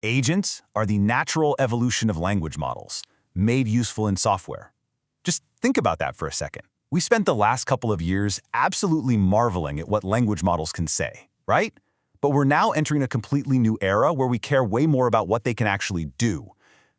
Agents are the natural evolution of language models, made useful in software. Just think about that for a second. We spent the last couple of years absolutely marveling at what language models can say, right? But we're now entering a completely new era where we care way more about what they can actually do.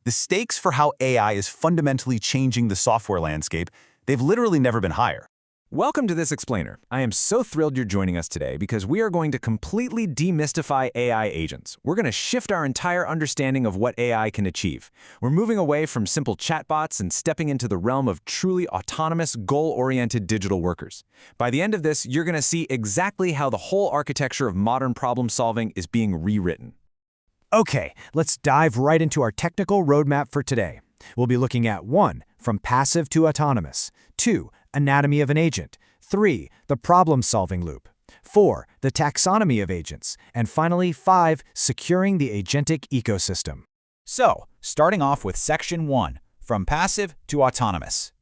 The stakes for how AI is fundamentally changing the software landscape, they've literally never been higher. Welcome to This Explainer. I am so thrilled you're joining us today because we are going to completely demystify AI agents. We're going to shift our entire understanding of what AI can achieve. We're moving away from simple chatbots and stepping into the realm of truly autonomous, goal-oriented digital workers. By the end of this, you're going to see exactly how the whole architecture of modern problem-solving is being rewritten. Okay, let's dive right into our technical roadmap for today. We'll be looking at 1. From passive to autonomous. 2. Anatomy of an agent. 3. The problem-solving loop. 4. The taxonomy of agents. And finally, 5. Securing the agentic ecosystem. So, starting off with Section 1, from passive to autonomous.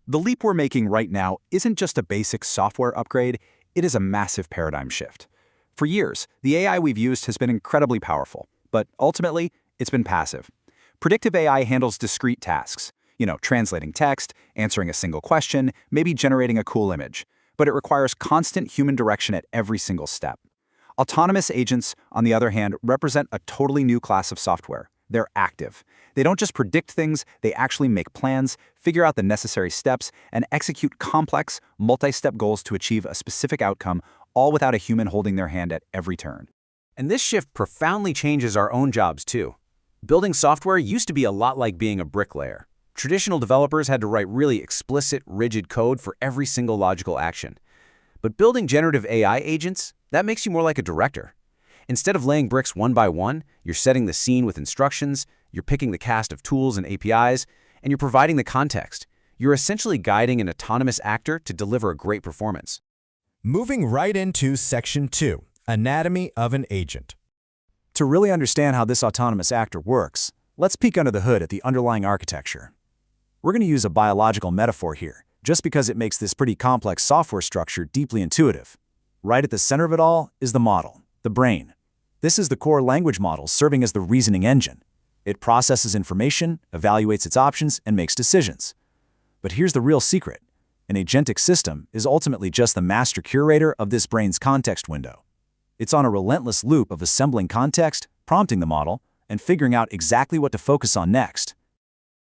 The leap we're making right now isn't just a basic software upgrade, it is a massive paradigm shift. For years, the AI we've used has been incredibly powerful, but ultimately, it's been passive. Predictive AI handles discrete tasks. Translating text, answering a single question, maybe generating a cool image. But it requires constant human direction at every single step. Autonomous agents, on the other hand, represent a totally new class of software. They're active. They don't just predict things, they actually make plans, figure out the necessary steps, and execute complex, multi-step goals to achieve a specific outcome, all without a human holding their hand at every turn. And this shift profoundly changes our own jobs, too. Building software used to be a lot like being a bricklayer. Traditional developers had to write really explicit, rigid code for every single logical action. But building generative AI agents, that makes you more like a director. Instead of laying bricks one by one, you're setting the scene with instructions, you're picking the cast of tools and APIs, and you're providing the context. You're essentially guiding an autonomous actor to deliver a great performance. Moving right into Section 2, Anatomy of an Agent. To really understand how this autonomous actor works, let's peek under the hood at the underlying architecture. We're going to use a biological metaphor here, just because it makes this pretty complex software structure deeply intuitive. Right at the center of it all is the model, the brain. This is the core language model serving as the reasoning engine. It processes information, evaluates its options, and makes decisions. But here's the real secret. An agentic system is ultimately just the master curator of this brain's context window. It's on a relentless loop of assembling context, prompting the model, and figuring out exactly what to focus on next.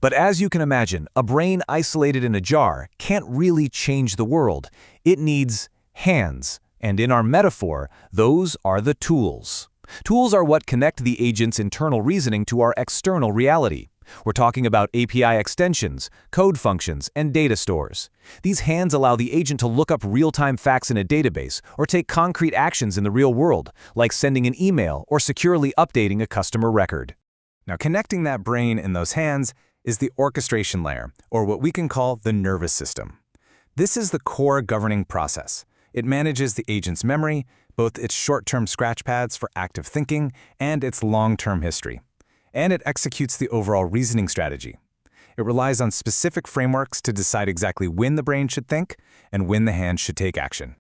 But as you can imagine, a brain isolated in a jar can't really change the world. It needs hands. And in our metaphor, those are the tools. Tools are what connect the agent's internal reasoning to our external reality. We're talking about API extensions, code functions, and data stores. These hands allow the agent to look up real-time facts in a database or take concrete actions in the real world, like sending an email or securely updating a customer record. Now, connecting that brain and those hands is the orchestration layer, or what we can call the nervous system. This is the core governing process. It manages the agent's memory, both its short-term scratch pads for active thinking and its long-term history. And it executes the overall reasoning strategy. It relies on specific frameworks to decide exactly when the brain should think and when the hands should take action.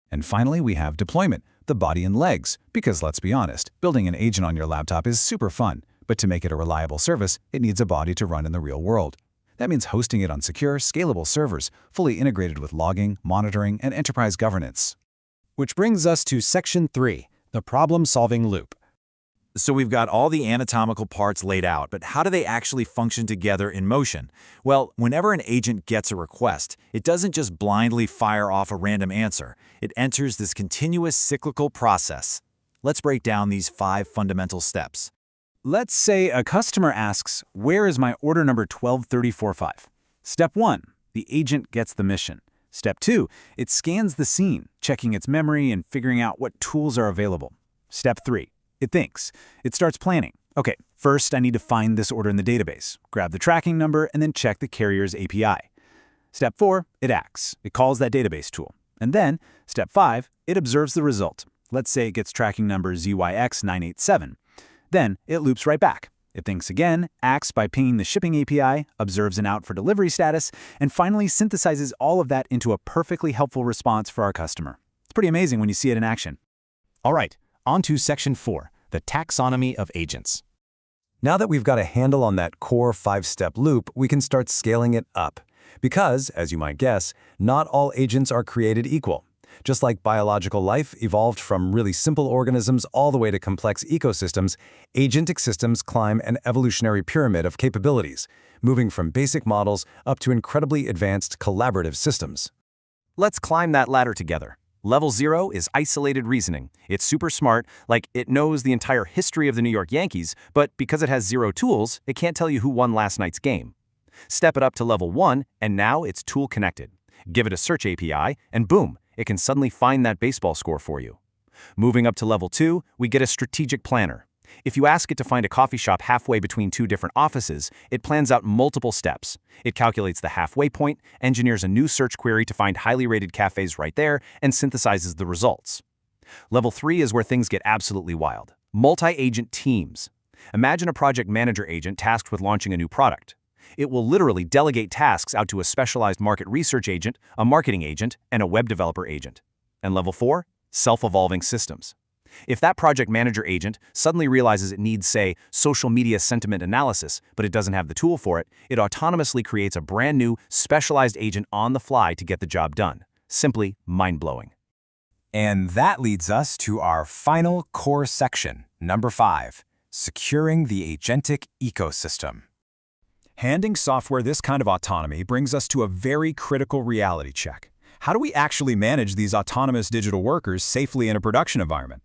And finally, we have deployment, the body and legs, because let's be honest, building an agent on your laptop is super fun. But to make it a reliable service, it needs a body to run in the real world. That means hosting it on secure, scalable servers, fully integrated with logging, monitoring, and enterprise governance. Which brings us to Section 3, the problem-solving loop. So we've got all the anatomical parts laid out, but how do they actually function together in motion? Well, whenever an agent gets a request, it doesn't just blindly fire off a random answer. It enters this continuous cyclical process. Let's break down these 5 fundamental steps. Let's say a customer asks, "Where is my order number 12345?" Step 1, the agent gets the mission. Step 2, it scans the scene, checking its memory and figuring out what tools are available. Step 3, it thinks. It starts planning. Okay, first I need to find this order in the database, grab the tracking number, and then check the carrier's API. Step 4, it acts. It calls that database tool. And then, Step 5, it observes the result. Let's say it gets tracking number ZYX987. Then it loops right back. It thinks again, acts by pinging the shipping API, observes an out for delivery status, and finally synthesizes all of that into a perfectly helpful response for our customer. It's pretty amazing when you see it in action. All right, on to Section 4, the taxonomy of agents. Now that we've got a handle on that core 5-step loop, we can start scaling it up. Because, as you might guess, not all agents are created equal. Just like biological life evolved from really simple organisms all the way to complex ecosystems, agentic systems climb an evolutionary pyramid of capabilities, moving from basic models up to incredibly advanced collaborative systems. Let's climb that ladder together. Level 0 is isolated reasoning. It's super smart, like it knows the entire history of the New York Yankees, but because it has 0 tools, it can't tell you who won last night's game. Step it up to level 1, and now it's tool connected. Give it a search API, and boom, it can suddenly find that baseball score for you. Moving up to level 2, we get a strategic planner. If you ask it to find a coffee shop halfway between 2 different offices, it plans out multiple steps. It calculates the halfway point, engineers a new search query to find highly rated cafes right there, and synthesizes the results. Level 3 is where things get absolutely wild. Multi-agent teams. Imagine a project manager agent tasked with launching a new product. It will literally delegate tasks out to a specialized market research agent, a marketing agent, and a web developer agent. And level 4, self-evolving systems. If that project manager agent suddenly realizes it needs, say, social media sentiment analysis, but it doesn't have the tool for it, it autonomously creates a brand new, specialized agent on the fly to get the job done. Simply mind-blowing. And that leads us to our final core section, number 5, securing the agentic ecosystem. Handing software this kind of autonomy brings us to a very critical reality check. How do we actually manage these autonomous digital workers safely in a production environment?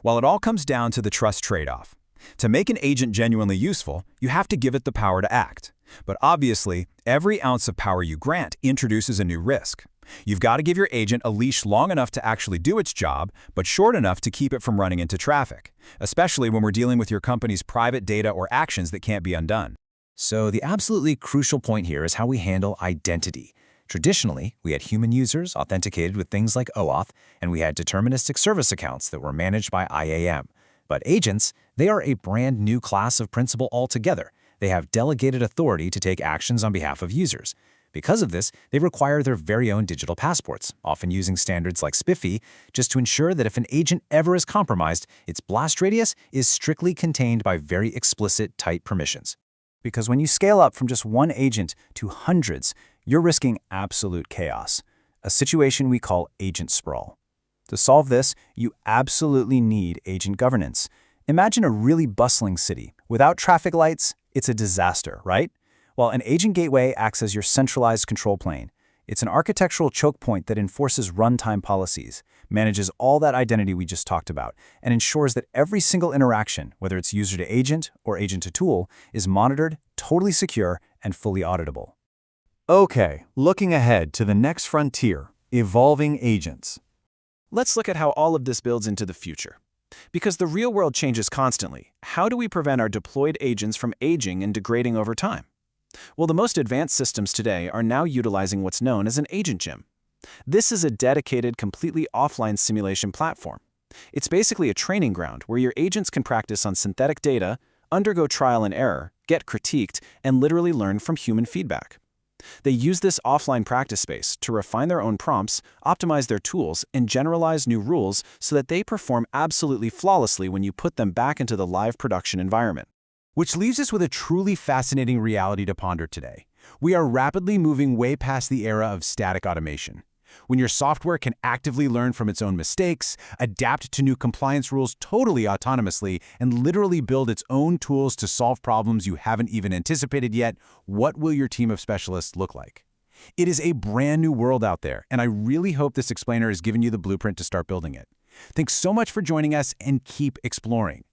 Well, it all comes down to the trust trade-off. To make an agent genuinely useful, you have to give it the power to act. But obviously, every ounce of power you grant introduces a new risk. You've got to give your agent a leash long enough to actually do its job, but short enough to keep it from running into traffic, especially when we're dealing with your company's private data or actions that can't be undone. So the absolutely crucial point here is how we handle identity. Traditionally, we had human users authenticated with things like OAuth, and we had deterministic service accounts that were managed by IAM. But agents, they are a brand new class of principle altogether. They have delegated authority to take actions on behalf of users. Because of this, they require their very own digital passports, often using standards like SPIFFE, just to ensure that if an agent ever is compromised, its blast radius is strictly contained by very explicit, tight permissions. Because when you scale up from just one agent to hundreds, you're risking absolute chaos, a situation we call agent sprawl. To solve this, you absolutely need agent governance. Imagine a really bustling city. Without traffic lights, it's a disaster, right? Well, an agent gateway acts as your centralized control plane. It's an architectural choke point that enforces runtime policies, manages all that identity we just talked about, and ensures that every single interaction, whether it's user to agent or agent to tool, is monitored, totally secure, and fully auditable. Okay, looking ahead to the next frontier, evolving agents. Let's look at how all of this builds into the future. Because the real world changes constantly, how do we prevent our deployed agents from aging and degrading over time? Well, the most advanced systems today are now utilizing what's known as an agent gym. This is a dedicated, completely offline simulation platform. It's basically a training ground where your agents can practice on synthetic data, undergo trial and error, get critiqued, and literally learn from human feedback. They use this offline practice space to refine their own prompts, optimize their tools, and generalize new rules so that they perform absolutely flawlessly when you put them back into the live production environment. Which leaves us with a truly fascinating reality to ponder today. We are rapidly moving way past the era of static automation. When your software can actively learn from its own mistakes, adapt to new compliance rules totally autonomously, and literally build its own tools to solve problems you haven't even anticipated yet, what will your team of specialists look like? It is a brand new world out there, and I really hope this explainer has given you the blueprint to start building it. Thanks so much for joining us, and keep exploring.